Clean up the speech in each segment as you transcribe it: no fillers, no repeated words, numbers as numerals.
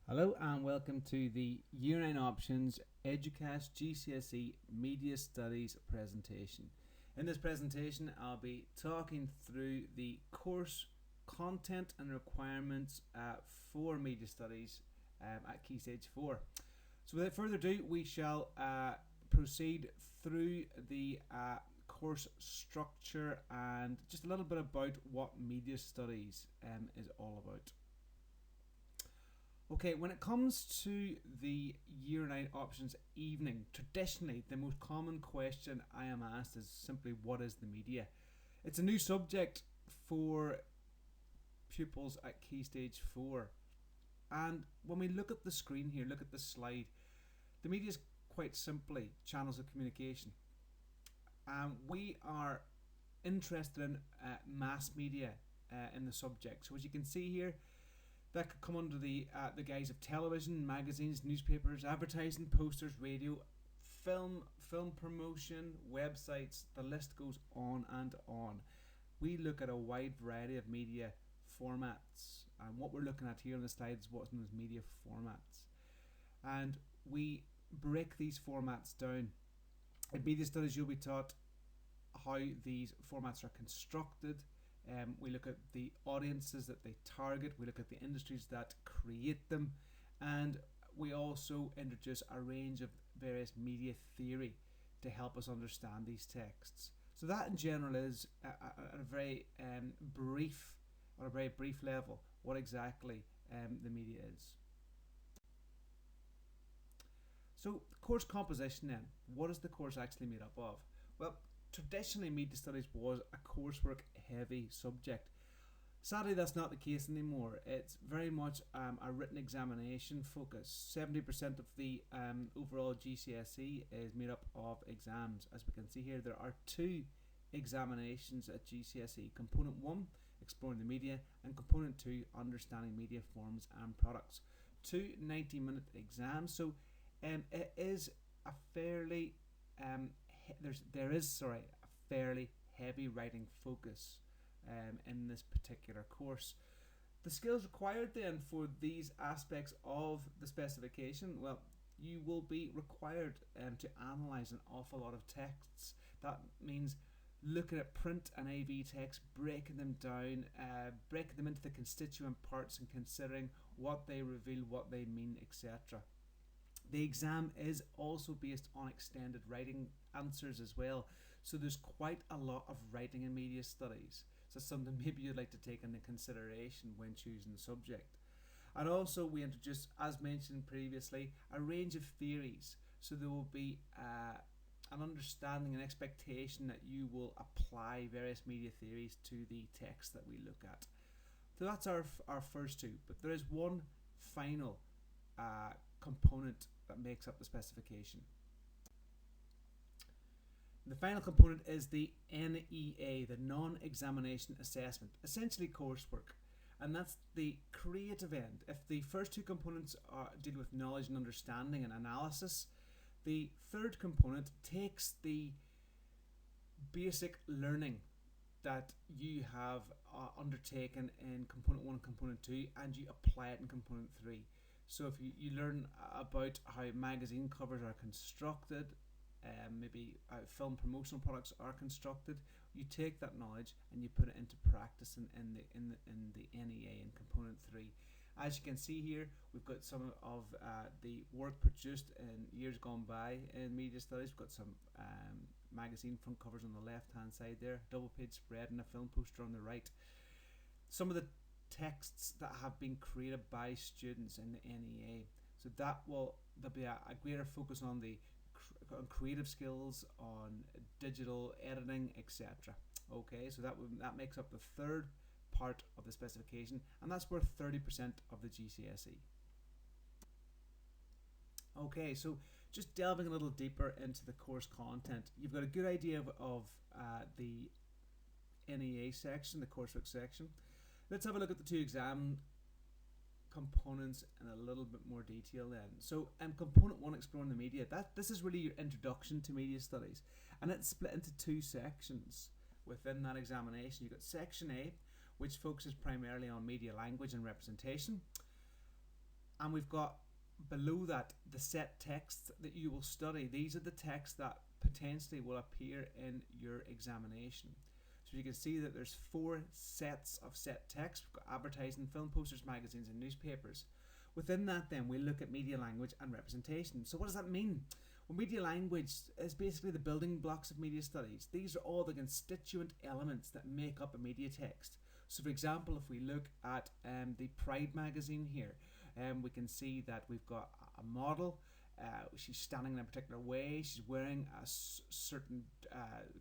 Hello and welcome to the Year 9 Options Educast GCSE Media Studies presentation. In this presentation I'll be talking through the course content and requirements for Media Studies at Key Stage 4. So without further ado, we shall proceed through the course structure and just a little bit about what Media Studies is all about. Okay, when it comes to the Year 9 Options evening, traditionally the most common question I am asked is simply, what is the media? It's a new subject for pupils at Key Stage 4. And when we look at the screen here, look at the slide, the media is quite simply channels of communication. We are interested in mass media in the subject. So as you can see here, that could come under the guise of television, magazines, newspapers, advertising, posters, radio, film promotion, websites. The list goes on and on. We look at a wide variety of media formats, and what we're looking at here on the slide is what's known as media formats. And we break these formats down. In media studies, you'll be taught how these formats are constructed. We look at the audiences that they target, we look at the industries that create them, and we also introduce a range of various media theory to help us understand these texts. So that in general is a very brief, on a very brief level, what exactly the media is. So course composition then, what is the course actually made up of? Well, traditionally media studies was a coursework heavy subject. Sadly that's not the case anymore. It's very much a written examination focus. 70% of the overall GCSE is made up of exams. As we can see here, there are two examinations at GCSE. Component 1, exploring the media, and component 2, understanding media forms and products. Two 90-minute exams, so it is a fairly there is a fairly heavy writing focus in this particular course. The skills required then for these aspects of the specification, well, you will be required to analyse an awful lot of texts. That means looking at print and AV text, breaking them down, breaking them into the constituent parts and considering what they reveal, what they mean, etc. The exam is also based on extended writing answers as well. So there's quite a lot of writing in media studies. So that's something maybe you'd like to take into consideration when choosing the subject. And also we introduced, as mentioned previously, a range of theories. So there will be an understanding and expectation that you will apply various media theories to the text that we look at. So that's our first two. But there is one final component that makes up the specification. The final component is the NEA, the non-examination assessment, essentially coursework, and that's the creative end. If the first two components deal with knowledge and understanding and analysis, the third component takes the basic learning that you have undertaken in component 1 and component 2 and you apply it in component 3. So if you learn about how magazine covers are constructed, maybe film promotional products are constructed, you take that knowledge and you put it into practice in the NEA in component 3. As you can see here, we've got some of the work produced in years gone by in media studies. We've got some magazine front covers on the left hand side there, double page spread and a film poster on the right. Some of the texts that have been created by students in the NEA. So there'll be a greater focus on the on creative skills, on digital editing, etc. Okay, so that makes up the third part of the specification, and that's worth 30% of the GCSE. Okay, so just delving a little deeper into the course content, you've got a good idea of the NEA section, the coursework section. Let's have a look at the two exam components in a little bit more detail then. So component 1, exploring the media, this is really your introduction to media studies, and it's split into two sections within that examination. You've got section A, which focuses primarily on media language and representation. And we've got below that the set texts that you will study. These are the texts that potentially will appear in your examination. So you can see that there's 4 sets of set text. We've got advertising, film posters, magazines and newspapers. Within that then we look at media language and representation. So what does that mean? Well, media language is basically the building blocks of media studies. These are all the constituent elements that make up a media text. So for example, if we look at the Pride magazine here, we can see that we've got a model. She's standing in a particular way. She's wearing a certain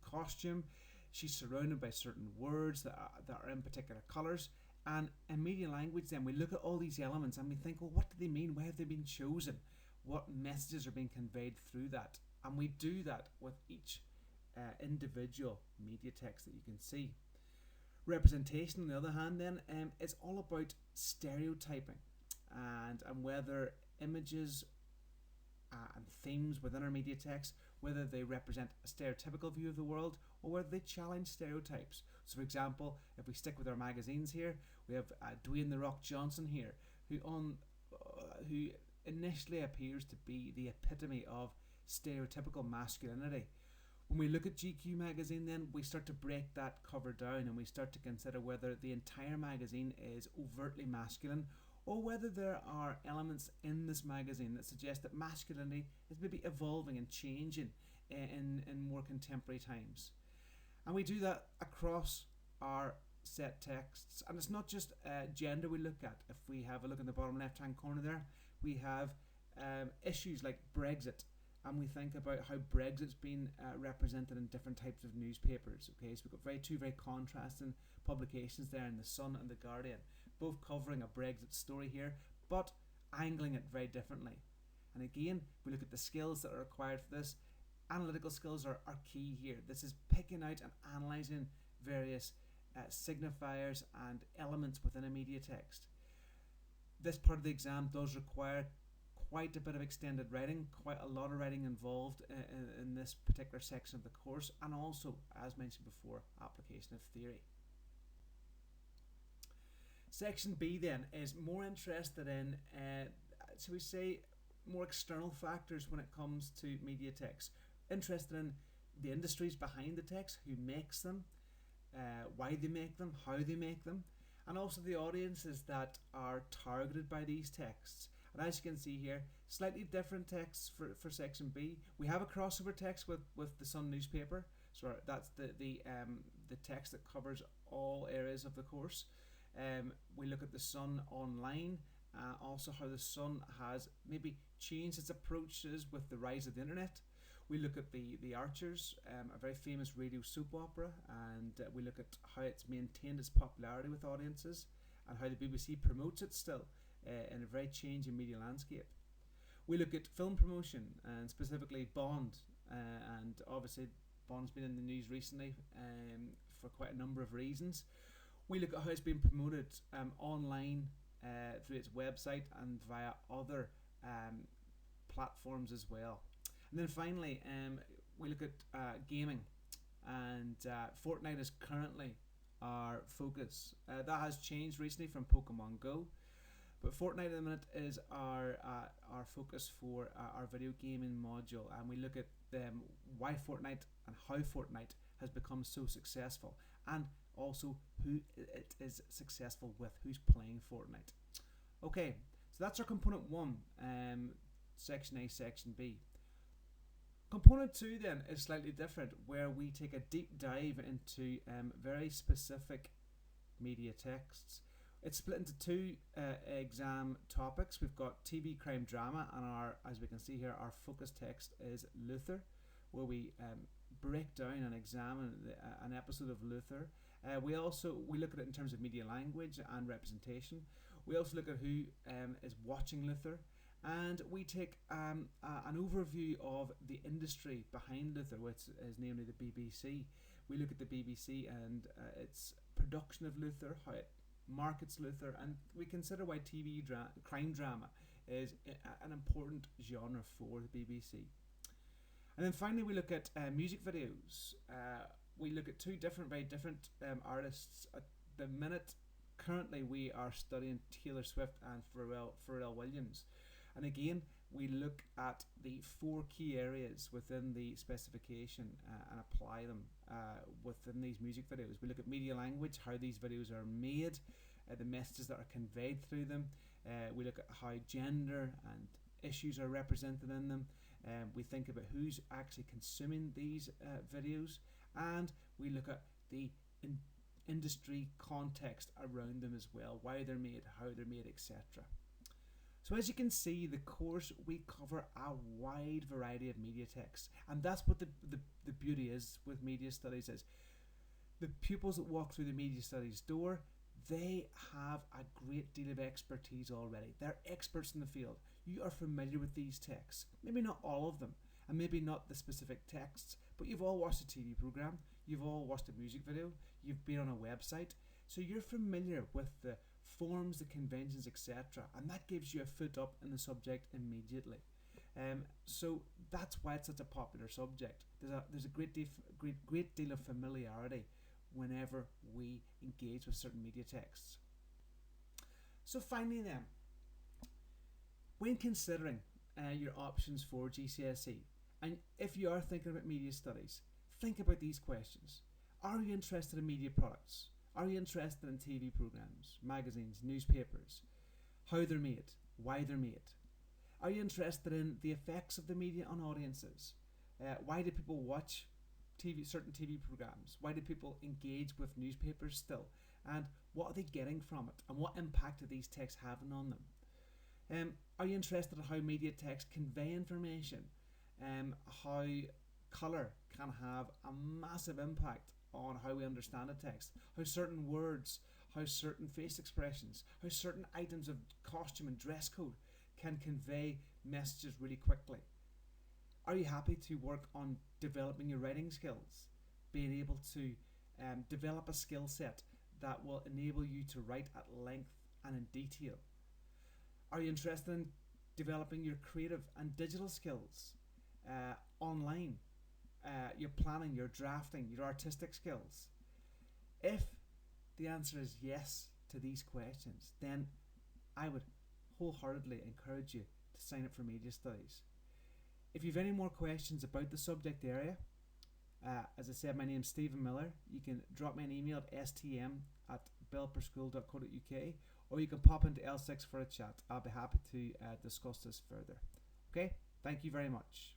costume. She's surrounded by certain words that are in particular colours. And in media language then we look at all these elements and we think, well, what do they mean? Why have they been chosen? What messages are being conveyed through that? And we do that with each individual media text that you can see. Representation, on the other hand, then, is all about stereotyping and whether images and themes within our media text, whether they represent a stereotypical view of the world or whether they challenge stereotypes. So for example, if we stick with our magazines here, we have Dwayne "The Rock" Johnson here, who initially appears to be the epitome of stereotypical masculinity. When we look at GQ magazine then, we start to break that cover down and we start to consider whether the entire magazine is overtly masculine or whether there are elements in this magazine that suggest that masculinity is maybe evolving and changing in more contemporary times. And we do that across our set texts. And it's not just gender we look at. If we have a look in the bottom left hand corner there, we have issues like Brexit. And we think about how Brexit's been represented in different types of newspapers. Okay, so we've got two very contrasting publications there in The Sun and The Guardian, both covering a Brexit story here, but angling it very differently. And again, we look at the skills that are required for this. Analytical skills are key here. This is picking out and analysing various signifiers and elements within a media text. This part of the exam does require quite a bit of extended writing, quite a lot of writing involved in this particular section of the course, and also, as mentioned before, application of theory. Section B then is more interested in, shall we say, more external factors when it comes to media text. Interested in the industries behind the text, who makes them, why they make them, how they make them, and also the audiences that are targeted by these texts. And as you can see here, slightly different texts for section B. We have a crossover text with the Sun newspaper, so that's the text that covers all areas of the course. We look at the Sun online, also how the Sun has maybe changed its approaches with the rise of the internet. We look at the Archers, a very famous radio soap opera, and we look at how it's maintained its popularity with audiences and how the BBC promotes it still in a very changing media landscape. We look at film promotion and specifically Bond, and obviously Bond's been in the news recently for quite a number of reasons. We look at how it's been promoted online through its website and via other platforms as well. And then finally, we look at gaming, and Fortnite is currently our focus. That has changed recently from Pokemon Go, but Fortnite at the minute is our focus for our video gaming module, and we look at why Fortnite and how Fortnite has become so successful, and also who it is successful with, who's playing Fortnite. Okay, so that's our component 1, section A, section B. Component 2 then is slightly different, where we take a deep dive into very specific media texts. It's split into 2 exam topics. We've got TV, crime, drama, and as we can see here, our focus text is Luther, where we break down and examine an episode of Luther. We look at it in terms of media language and representation. We also look at who is watching Luther, and we take an overview of the industry behind Luther, which is namely the BBC. We look at the BBC and its production of Luther, how it markets Luther, and we consider why TV crime drama is an important genre for the BBC. And then finally we look at music videos. We look at 2 very different artists. At the minute, Currently, we are studying Taylor Swift and Pharrell Williams. And again, we look at the 4 key areas within the specification and apply them within these music videos. We look at media language, how these videos are made, the messages that are conveyed through them. We look at how gender and issues are represented in them. We think about who's actually consuming these videos, and we look at the industry context around them as well, why they're made, how they're made, etc. So as you can see, the course, we cover a wide variety of media texts, and that's what the beauty is with media studies is the pupils that walk through the media studies door, they have a great deal of expertise already. They're experts in the field. You are familiar with these texts, maybe not all of them, and maybe not the specific texts, but you've all watched a TV program, you've all watched a music video, you've been on a website, so you're familiar with the forms, the conventions, etc., and that gives you a foot up in the subject immediately. So that's why it's such a popular subject. There's a great deal of familiarity whenever we engage with certain media texts. So finally then, when considering your options for GCSE, and if you are thinking about media studies, think about these questions. Are you interested in media products? Are you interested in TV programs, magazines, newspapers, how they're made, why they're made? Are you interested in the effects of the media on audiences? Why do people watch certain TV programs? Why do people engage with newspapers still? And what are they getting from it? And what impact are these texts having on them? Are you interested in how media texts convey information? How colour can have a massive impact on how we understand a text, how certain words, how certain face expressions, how certain items of costume and dress code can convey messages really quickly. Are you happy to work on developing your writing skills, being able to develop a skill set that will enable you to write at length and in detail? Are you interested in developing your creative and digital skills online? Your planning, your drafting, your artistic skills? If the answer is yes to these questions, then I would wholeheartedly encourage you to sign up for media studies. If you have any more questions about the subject area, as I said, my name's Stephen Miller. You can drop me an email at stm@belperschool.co.uk, or you can pop into L6 for a chat. I'll be happy to discuss this further. Okay, thank you very much.